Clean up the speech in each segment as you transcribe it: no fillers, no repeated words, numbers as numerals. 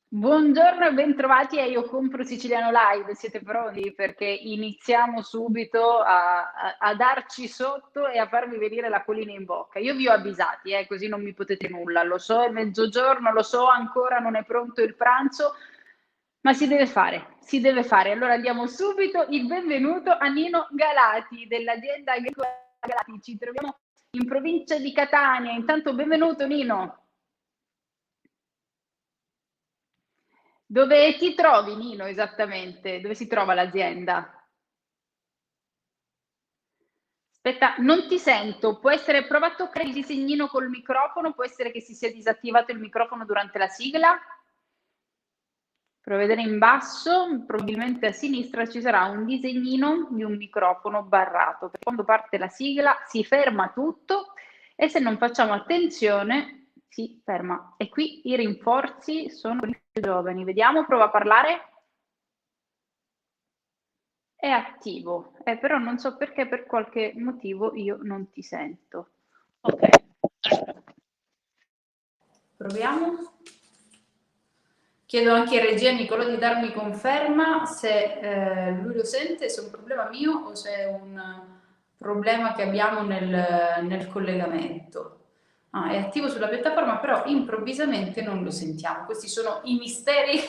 Buongiorno e bentrovati a Io Compro Siciliano Live. Siete pronti? Perché iniziamo subito a darci sotto e a farvi venire l'acquolina in bocca. Io vi ho avvisati, così non mi potete nulla. Lo so, è mezzogiorno, lo so, ancora non è pronto il pranzo, ma si deve fare, si deve fare. Allora diamo subito il benvenuto a Nino Galati dell'azienda agricola Galati. Ci troviamo in provincia di Catania. Intanto benvenuto Nino. Dove ti trovi, Nino, esattamente? Dove si trova l'azienda? Aspetta, non ti sento. Può essere, prova a toccare il disegnino col microfono, può essere che si sia disattivato il microfono durante la sigla. Prova a vedere in basso, probabilmente a sinistra ci sarà un disegnino di un microfono barrato, perché quando parte la sigla si ferma tutto e se non facciamo attenzione si ferma. E qui i rinforzi sono per i giovani. Vediamo, prova a parlare. È attivo, però non so perché, per qualche motivo io non ti sento. Ok, proviamo. Chiedo anche a regia Nicolò di darmi conferma se lui lo sente, se è un problema mio o se è un problema che abbiamo nel collegamento. Ah, è attivo sulla piattaforma, però improvvisamente non lo sentiamo. Questi sono i misteri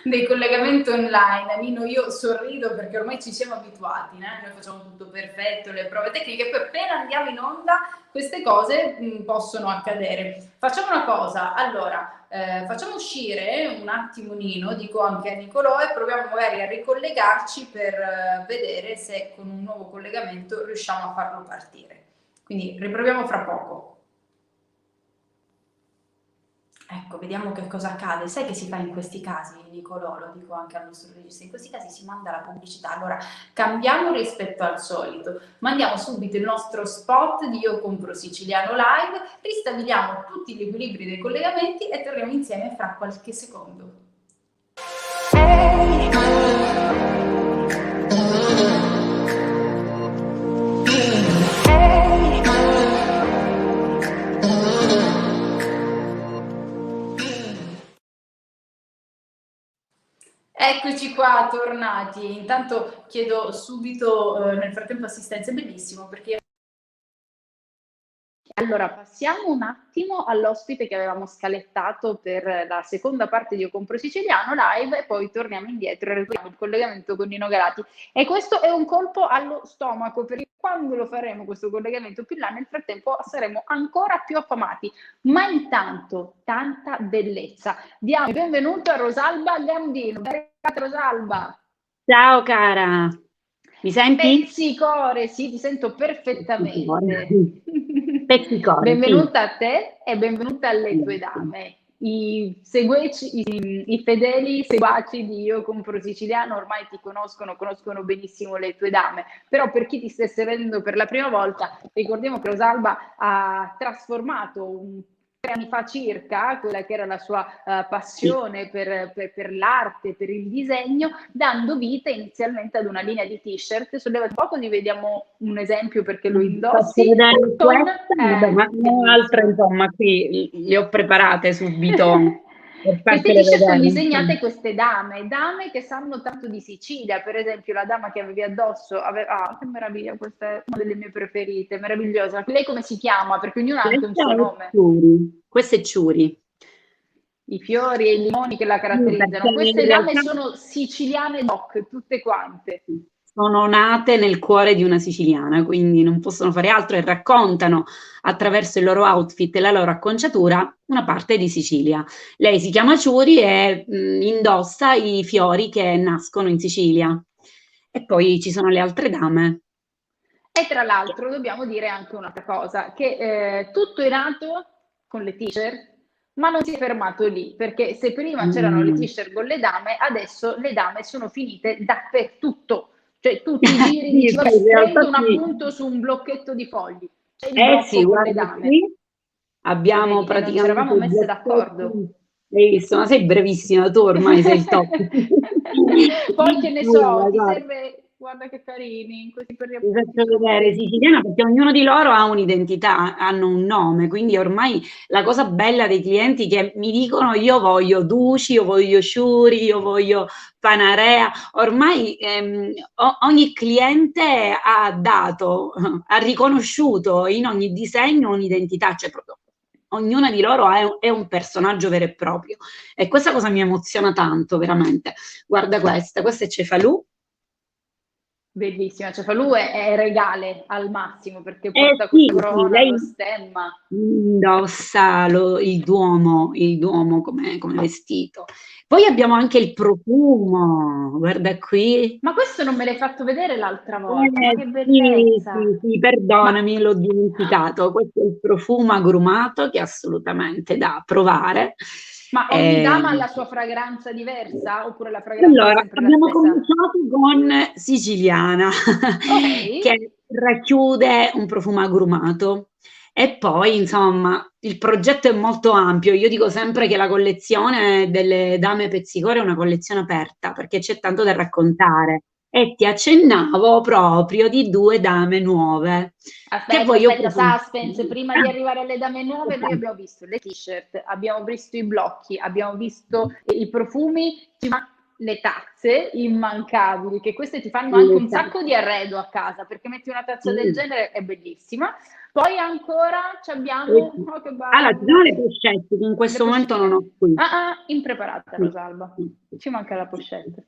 dei collegamenti online. Nino, io sorrido perché ormai ci siamo abituati, noi facciamo tutto perfetto, le prove tecniche, poi appena andiamo in onda queste cose possono accadere. Facciamo una cosa, allora, facciamo uscire un attimo Nino, dico anche a Nicolò, e proviamo magari a ricollegarci per vedere se con un nuovo collegamento riusciamo a farlo partire. Quindi riproviamo fra poco. Ecco, vediamo che cosa accade. Sai che si fa in questi casi, Nicolò, lo dico anche al nostro regista, in questi casi si manda la pubblicità. Allora, cambiamo rispetto al solito, mandiamo subito il nostro spot di Io Compro Siciliano Live, ristabiliamo tutti gli equilibri dei collegamenti e torniamo insieme fra qualche secondo. Eccoci qua, tornati. Intanto chiedo subito nel frattempo assistenza, è bellissimo perché... Allora, passiamo un attimo all'ospite che avevamo scalettato per la seconda parte di Io Compro Siciliano Live e poi torniamo indietro e recuperiamo il collegamento con Nino Galati. E questo è un colpo allo stomaco, perché quando lo faremo questo collegamento più là, nel frattempo saremo ancora più affamati. Ma intanto, tanta bellezza. Diamo il benvenuto a Rosalba Gambino. Benvenuta Rosalba. Ciao cara, mi senti? Pezzicore, sì, ti sento perfettamente. Pezzicore, Benvenuta sì. a te e benvenuta alle tue dame. I fedeli seguaci di Io Compro Siciliano ormai ti conoscono benissimo le tue dame, però per chi ti stesse vedendo per la prima volta, ricordiamo che Rosalba ha trasformato 3 anni fa circa quella che era la sua passione per l'arte, per il disegno, dando vita inizialmente ad una linea di t-shirt. Sollevati un po' così vediamo un esempio perché lo indossi. Faccio vedere questa, ma non altre, insomma, qui le ho preparate subito per Queste fartele t-shirt sono vedere. disegnate queste dame che sanno tanto di Sicilia. Per esempio la dama che avevi addosso aveva, che meraviglia, questa è una delle mie preferite, meravigliosa. Lei come si chiama? Perché ognuno ha anche un suo nome. Questo è Ciuri. I fiori e i limoni che la caratterizzano. Queste dame sono siciliane doc, tutte quante. Sono nate nel cuore di una siciliana, quindi non possono fare altro e raccontano attraverso il loro outfit e la loro acconciatura una parte di Sicilia. Lei si chiama Ciuri e indossa i fiori che nascono in Sicilia. E poi ci sono le altre dame. E tra l'altro dobbiamo dire anche un'altra cosa, che tutto è nato con le t-shirt, ma non si è fermato lì, perché se prima c'erano le t-shirt con le dame, adesso le dame sono finite dappertutto. Cioè tu ti giri e Sì, dici, sì, vabbè, in realtà prendo un sì. appunto su un blocchetto di fogli. C'è il Sì, blocco con le guarda dame. qui abbiamo Vedi, e non ci eravamo praticamente messe d'accordo. blocchetti. Hai visto? Ma sei brevissima, tu ormai sei il top. Poi che ne so, Allora, ti guarda. serve, guarda che carini, così per gli Vi appunti faccio sono vedere bellissimi. siciliana perché ognuno di loro ha un'identità, hanno un nome, quindi ormai la cosa bella dei clienti che mi dicono io voglio Duci, io voglio Sciuri, io voglio Panarea, ormai ogni cliente ha dato, ha riconosciuto in ogni disegno un'identità, cioè proprio ognuna di loro è un personaggio vero e proprio e questa cosa mi emoziona tanto, veramente. Guarda questa è Cefalù. Bellissima, Cefalù è regale al massimo perché Eh porta sì, questa sì, corona, lo lei stemma. indossa il Duomo come vestito. Poi abbiamo anche il profumo, guarda qui. Ma questo non me l'hai fatto vedere l'altra volta, ma che Sì, bellezza! sì, sì, Ma, perdonami, l'ho dimenticato. Questo è il profumo agrumato che è assolutamente da provare. ma ogni Eh, dama ha la sua fragranza diversa oppure la fragranza è allora, sempre la abbiamo stessa? cominciato con Siciliana, Ok, che racchiude un profumo agrumato. E poi, insomma, il progetto è molto ampio. Io dico sempre che la collezione delle Dame Pezzicore è una collezione aperta, perché c'è tanto da raccontare. E ti accennavo proprio di due dame nuove che aspetta, voglio aspetta, presentare. suspense. Prima di arrivare alle dame nuove, noi Ok. abbiamo visto le t-shirt, abbiamo visto i blocchi, abbiamo visto i profumi, ma le tazze immancabili, che queste ti fanno anche un Esatto. sacco di arredo a casa, perché metti una tazza del Sì. genere, è bellissima. Poi ancora ci Eh abbiamo, sì. oh che Allora, ci sono belle, le pochette che in le questo momento non ho pochette. qui. Impreparata Sì, Rosalba. sì, sì. Ci manca la pochette.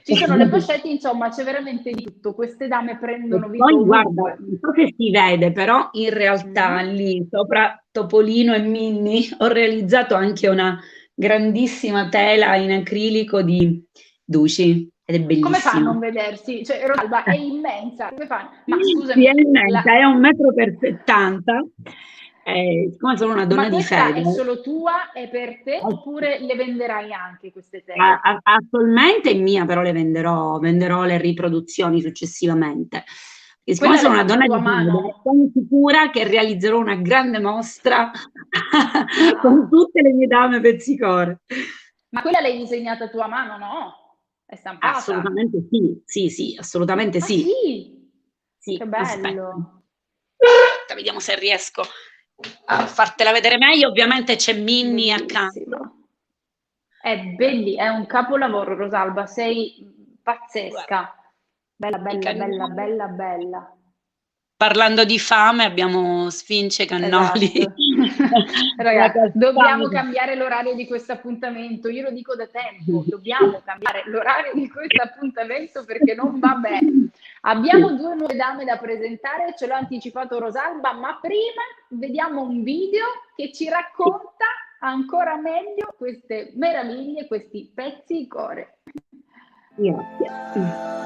Ci sono le pochette, insomma, c'è veramente di tutto. Queste dame E prendono vita poi guarda, ovunque. non so se si vede, però in realtà Mm. lì sopra Topolino e Minnie ho realizzato anche una grandissima tela in acrilico di Duci ed è Come fa a non bellissima. vedersi? Cioè, Rosalba è immensa. Come fa? Ma Sì, è scusami, immensa, è 1,70 m. Siccome sono una donna ma di questa fede, è solo tua, è per te, oppure le venderai anche queste tele? attualmente è mia, però venderò le riproduzioni successivamente. E siccome Quella l'hai sono una fatta a donna tua di fede, mano? sono sicura che realizzerò una grande mostra con tutte le mie dame pezzicore. Ma quella l'hai disegnata a tua mano, no? È stampata. Assolutamente sì, sì, sì, assolutamente Ah sì. sì? Che Sì, aspetta. bello. Vediamo se riesco a fartela vedere meglio. Ovviamente c'è Minnie accanto. Bellissimo. È un capolavoro, Rosalba, sei Guarda, pazzesca. Bella, i bella, bella, cannoli. bella, bella. Parlando di fame, abbiamo Sfince Cannoli Esatto. alla Raga, dobbiamo cascata. cambiare l'orario di questo appuntamento. Io lo dico da tempo, dobbiamo cambiare l'orario di questo appuntamento perché non va bene. Abbiamo due nuove dame da presentare, ce l'ha anticipato Rosalba, ma prima vediamo un video che ci racconta ancora meglio queste meraviglie, questi pezzi di core. Grazie.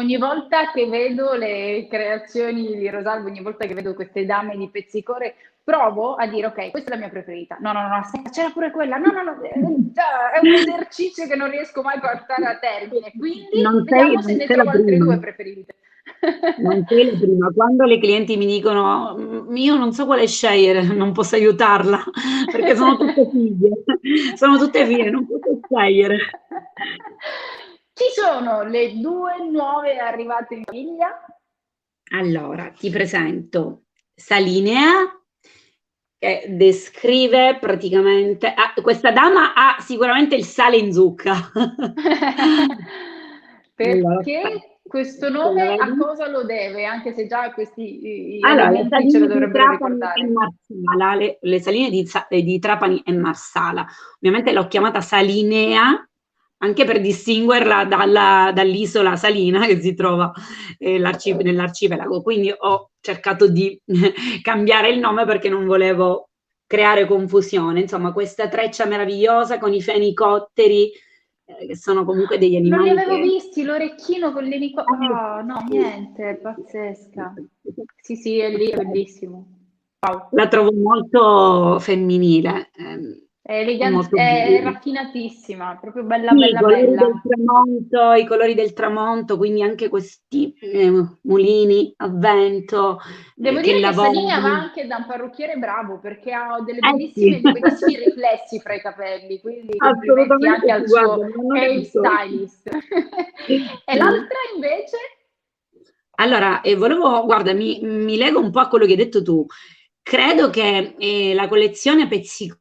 Ogni volta che vedo le creazioni di Rosalba, ogni volta che vedo queste dame di pezzicore, provo a dire, ok, questa è la mia preferita. No, no, no, aspetta, c'era pure quella. No, no, no, è un esercizio che non riesco mai a portare a termine. Quindi vediamo se non ne sei la trovo altre prima. due preferite. Non sei la prima. Quando le clienti mi dicono, io non so quale scegliere, non posso aiutarla, perché sono tutte figlie, sono tutte figlie, non posso scegliere. Ci sono le due nuove arrivate in famiglia. Allora, ti presento Salinea, che descrive praticamente... questa dama ha sicuramente il sale in zucca. Allora, Perché questo te la nome a vedi? cosa lo deve? Anche se già questi Allora, le elementi ce lo saline di dovrebbero Trapani e ricordare. Marsala, le saline di Trapani e Marsala. Ovviamente l'ho chiamata Salinea anche per distinguerla dall'isola Salina che si trova nell'arcipelago. Quindi ho cercato di cambiare il nome perché non volevo creare confusione. Insomma, questa treccia meravigliosa con i fenicotteri, che sono comunque degli Non li animali avevo che... visti, l'orecchino con oh, no, niente, pazzesca. Sì, sì, è lì, è bellissimo. Wow. La trovo molto femminile, È è elegante, molto è bella. raffinatissima, proprio bella, Sì, bella, bella. i colori del tramonto, quindi anche questi mulini a vento Devo che dire che Salina va lavorano. anche da un parrucchiere bravo perché ha Sì, dei bellissimi riflessi fra i capelli, quindi complimenti anche assolutamente sì, al guarda, suo mi hanno detto. hairstylist. E Sì. l'altra invece? Allora, guarda, mi lego un po' a quello che hai detto tu. Credo che la collezione Pezzico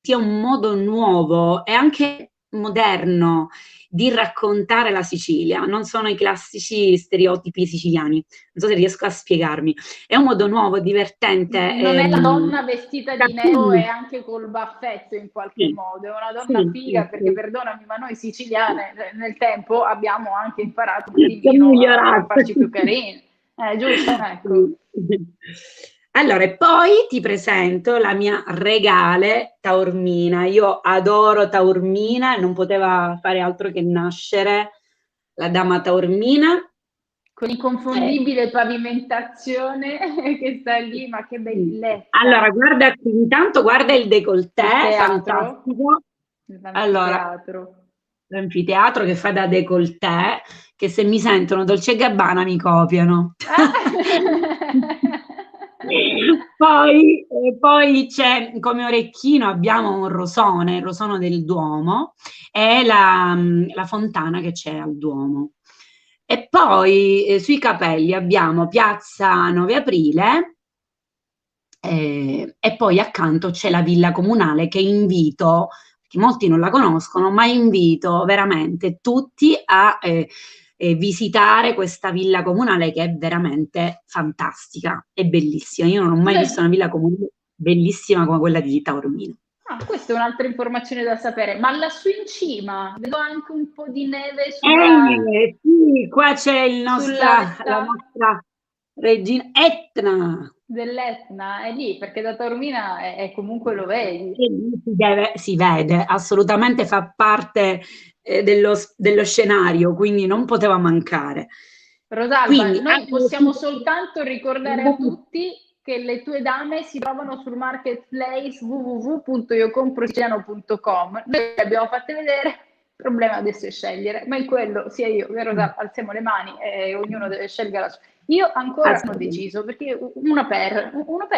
sia un modo nuovo e anche moderno di raccontare la Sicilia, non sono i classici stereotipi siciliani, non so se riesco a spiegarmi, è un modo nuovo, divertente, Non è la donna vestita di nero e cartoon. anche col baffetto in qualche Sì, modo, è una donna sì, figa sì, perché sì. perdonami, ma noi siciliane nel tempo abbiamo anche imparato un Siamo attimino a migliorate. farci più carini. Giusto? Ecco. Sì. Allora, e poi ti presento la mia regale Taormina. Io adoro Taormina e non poteva fare altro che nascere la dama Taormina. Con Eh, l'inconfondibile pavimentazione che sta lì, ma che sì. Allora, bellezza! guarda, intanto guarda il Il décolleté, teatro, fantastico. Allora, l'anfiteatro. l'anfiteatro che fa da décolleté, che se mi sentono Dolce e Gabbana mi copiano. Ah! Poi c'è come orecchino abbiamo un rosone, il rosono del Duomo e la fontana che c'è al Duomo. E poi sui capelli abbiamo Piazza 9 Aprile e poi accanto c'è la villa comunale che invito, perché molti non la conoscono, ma invito veramente tutti a visitare questa villa comunale che è veramente fantastica, è bellissima. Io non ho mai visto una villa comunale bellissima come quella di Taormina. Ah, questa è un'altra informazione da sapere, ma lassù in cima vedo anche un po' di neve sulla, Sì, qua c'è sulla la vetta nostra regina Etna. dell'Etna, è lì, perché da Taormina comunque lo vedi. E lì si vede, assolutamente fa parte dello scenario, quindi non poteva mancare. Rosalba, Quindi, noi possiamo soltanto ricordare a tutti che le tue dame si trovano sul marketplace www.iocomprosiciliano.com. Noi le abbiamo fatte vedere, il problema adesso è scegliere, ma in quello sia io che Rosalba alziamo le mani e ognuno deve scegliere la sua. Io ancora non ho assolutamente. deciso, perché uno per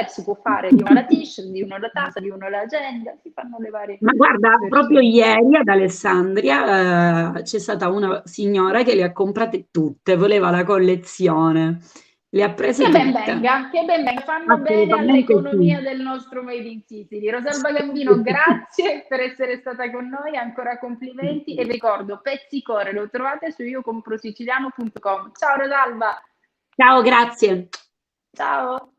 si può fare di uno la t-shirt, di uno la tazza, di uno l'agenda, si fanno le varie Ma guarda, proprio versioni. ieri ad Alessandria c'è stata una signora che le ha comprate tutte, voleva la collezione, le ha prese tutte. Che ben venga, fanno bene Assolutamente all'economia sì. del nostro Made in Sicily. Rosalba Gambino, grazie per essere stata con noi, ancora complimenti e vi ricordo, Pezzicore lo trovate su iocomprosiciliano.com. Ciao Rosalba! Ciao, grazie. Ciao!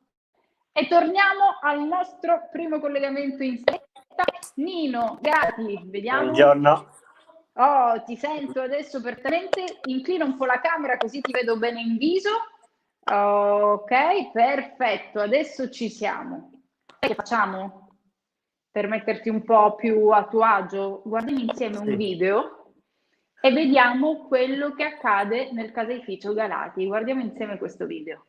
E torniamo al nostro primo collegamento in diretta. Nino, Gati, vediamo. Buongiorno. Oh, ti sento adesso perfettamente. Inclina un po' la camera così ti vedo bene in viso. Ok, perfetto. Adesso ci siamo. Che facciamo per metterti un po' più a tuo agio? Guardiamo insieme un Sì. video e vediamo quello che accade nel caseificio Galati. Guardiamo insieme questo video.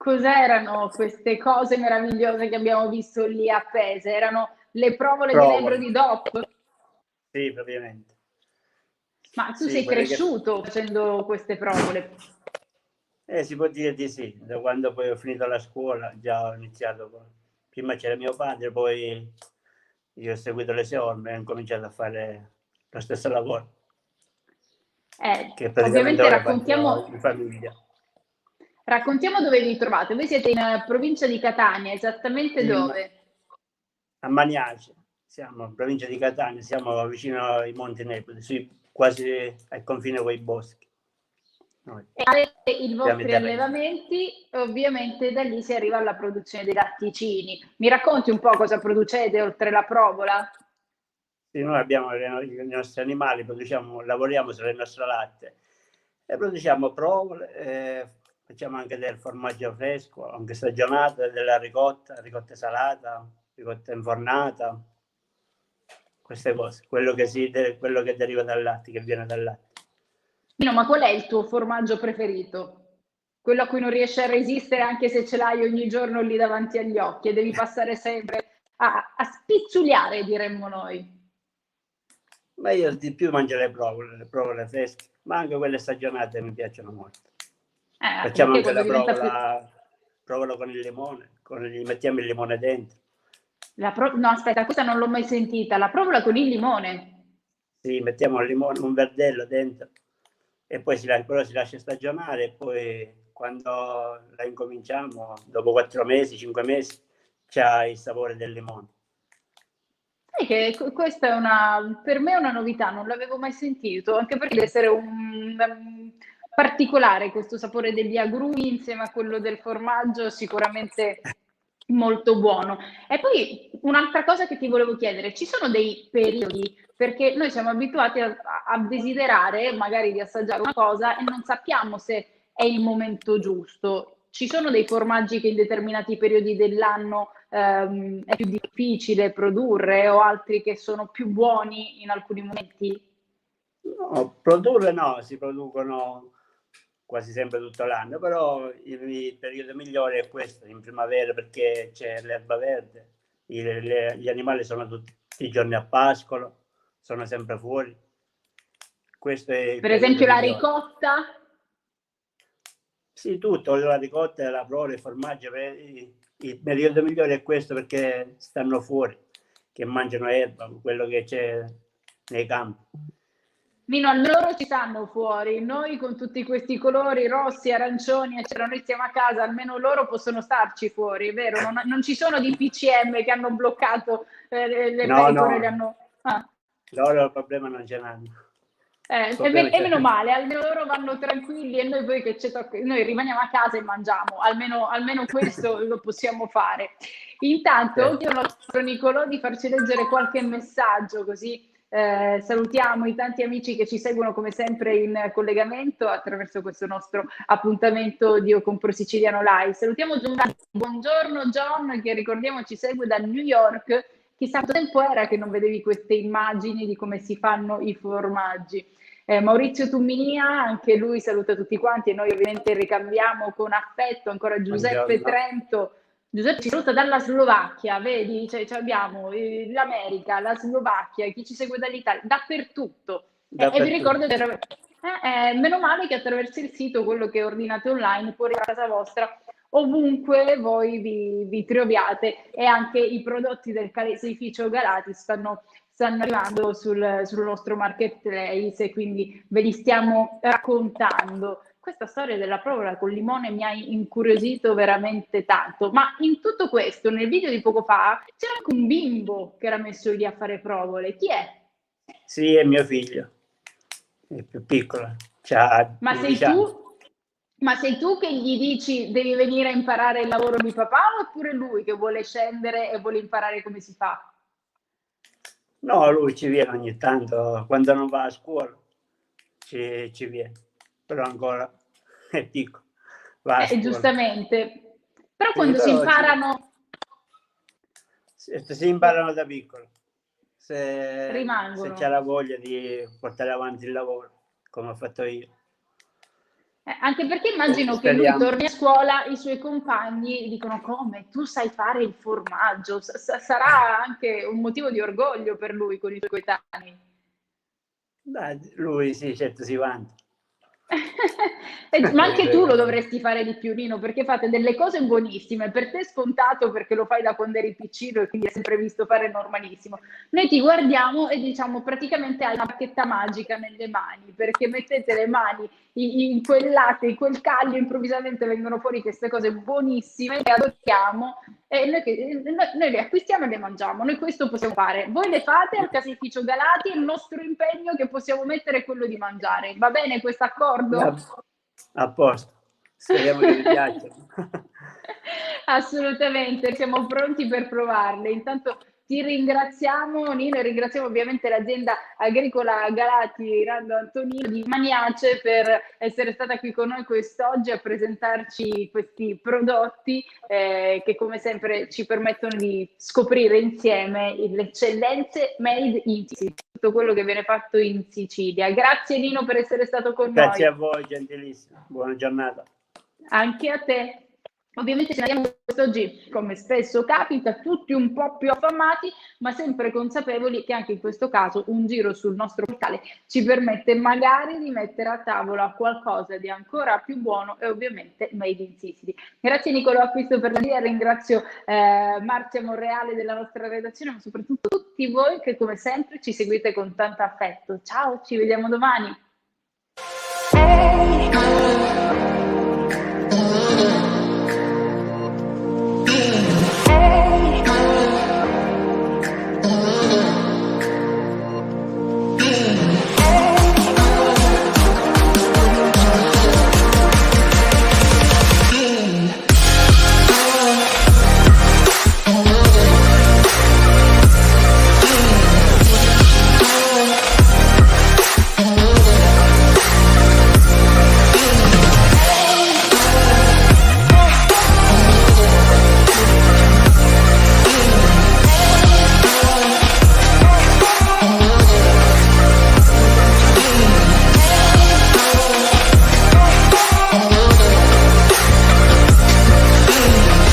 Cos'erano queste cose meravigliose che abbiamo visto lì appese? Erano le provole di Nebro di DOP? Sì, praticamente. Ma tu sei cresciuto facendo queste provole? Si può dire di sì. Da quando poi ho finito la scuola già ho iniziato. Prima c'era mio padre, poi io ho seguito le sue orme e ho cominciato a fare lo stesso lavoro. Che praticamente Ovviamente raccontiamo in famiglia. Raccontiamo dove vi trovate. Voi siete in provincia di Catania, esattamente dove? A Maniace, siamo in provincia di Catania, siamo vicino ai Monti Neptuni, quasi al confine con i boschi. E avete i vostri allevamenti, ovviamente da lì si arriva alla produzione dei latticini. Mi racconti un po' cosa producete oltre la provola? Sì, noi abbiamo i nostri animali, lavoriamo sulle nostre latte e produciamo provole, facciamo anche del formaggio fresco, anche stagionato, della ricotta salata, ricotta infornata, queste cose, quello che deriva dal latte, che viene dal latte. No, ma qual è il tuo formaggio preferito? Quello a cui non riesci a resistere anche se ce l'hai ogni giorno lì davanti agli occhi e devi passare sempre a spizzuliare, diremmo noi. Ma io di più mangio le provole fresche, ma anche quelle stagionate mi piacciono molto. Facciamo anche la provola con il limone, gli mettiamo il limone dentro. No, aspetta, questa non l'ho mai sentita. La provola con il limone? Sì, mettiamo il limone, un verdello dentro e poi si lascia stagionare e poi quando la incominciamo, dopo 4 mesi, 5 mesi, c'ha il sapore del limone. Sai che questa è per me è una novità, non l'avevo mai sentito, anche perché deve essere un particolare questo sapore degli agrumi insieme a quello del formaggio, sicuramente molto buono. E poi un'altra cosa che ti volevo chiedere, ci sono dei periodi, perché noi siamo abituati a desiderare magari di assaggiare una cosa e non sappiamo se è il momento giusto. Ci sono dei formaggi che in determinati periodi dell'anno è più difficile produrre o altri che sono più buoni in alcuni momenti? No, produrre no, si producono quasi sempre tutto l'anno, però il periodo migliore è questo, in primavera, perché c'è l'erba verde, gli animali sono tutti i giorni a pascolo, sono sempre fuori. Questo è per esempio la ricotta? Sì, tutto, la ricotta, la provola, il formaggio, il periodo migliore è questo perché stanno fuori, che mangiano erba, quello che c'è nei campi. Mino, loro ci stanno fuori, noi con tutti questi colori rossi, arancioni, eccetera, noi stiamo a casa, almeno loro possono starci fuori, vero? Non ci sono di PCM che hanno bloccato le pecore, le hanno... Loro il problema non ce l'hanno. E meno male, almeno loro vanno tranquilli e noi poi noi rimaniamo a casa e mangiamo, almeno questo lo possiamo fare. Intanto chiedo al nostro Nicolò di farci leggere qualche messaggio, così salutiamo i tanti amici che ci seguono come sempre in collegamento attraverso questo nostro appuntamento di Io Compro Siciliano Live. Salutiamo Giovanni, buongiorno John, che ricordiamo ci segue da New York. Chissà quanto tempo era che non vedevi queste immagini di come si fanno i formaggi. Maurizio Tumminia, anche lui saluta tutti quanti e noi ovviamente ricambiamo con affetto. Ancora Giuseppe Trento. Giuseppe ci saluta dalla Slovacchia, vedi? Cioè, abbiamo l'America, la Slovacchia, chi ci segue dall'Italia, dappertutto. E vi ricordo che meno male che attraverso il sito, quello che ordinate online, può arrivare a casa vostra ovunque voi vi troviate, e anche i prodotti del caseificio Galati stanno arrivando sul nostro marketplace, e quindi ve li stiamo raccontando. Questa storia della provola col limone mi ha incuriosito veramente tanto, ma in tutto questo, nel video di poco fa, c'era anche un bimbo che era messo lì a fare provole. Chi è? Sì, è mio figlio, è più piccolo, c'ha Ma 11 sei anni. tu? Ma sei tu che gli dici devi venire a imparare il lavoro di papà, oppure lui che vuole scendere e vuole imparare come si fa? No, lui ci viene ogni tanto, quando non va a scuola ci viene, però ancora è piccolo, va a scuola. Giustamente. Però Sì, quando si però imparano, si imparano da piccolo, se rimangono. c'è la voglia di portare avanti il lavoro, come ho fatto io. Anche perché immagino che lui torni a scuola, i suoi compagni dicono: come, tu sai fare il formaggio? Sarà anche un motivo di orgoglio per lui con i suoi coetanei. Dai, lui sì, certo si vanta. Ma anche tu lo dovresti fare di più, Nino, perché fate delle cose buonissime. Per te è scontato perché lo fai da quando eri piccino e quindi è sempre visto fare normalissimo. Noi ti guardiamo e diciamo praticamente hai una bacchetta magica nelle mani, perché mettete le mani in quel latte, in quel caglio, improvvisamente vengono fuori queste cose buonissime che adoriamo, e noi le acquistiamo e le mangiamo. Noi questo possiamo fare. Voi le fate al caseificio Galati, il nostro impegno che possiamo mettere è quello di mangiare. Va bene questo accordo? A posto, speriamo che vi piacciono. Assolutamente, siamo pronti per provarle. Intanto ti ringraziamo, Nino, e ringraziamo ovviamente l'azienda agricola Galati Rando Antonino di Maniace per essere stata qui con noi quest'oggi a presentarci questi prodotti che come sempre ci permettono di scoprire insieme le eccellenze made in Sicilia, tutto quello che viene fatto in Sicilia. Grazie Nino per essere stato con Grazie noi. a voi, gentilissimo. Buona giornata. Anche a te. Ovviamente ce ne andiamo quest'oggi, come spesso capita, tutti un po' più affamati, ma sempre consapevoli che anche in questo caso un giro sul nostro portale ci permette magari di mettere a tavola qualcosa di ancora più buono e ovviamente made in Sicily. Grazie Nicolò Acquisto per la via, ringrazio Marzia Monreale della nostra redazione, ma soprattutto tutti voi che come sempre ci seguite con tanto affetto. Ciao, ci vediamo domani.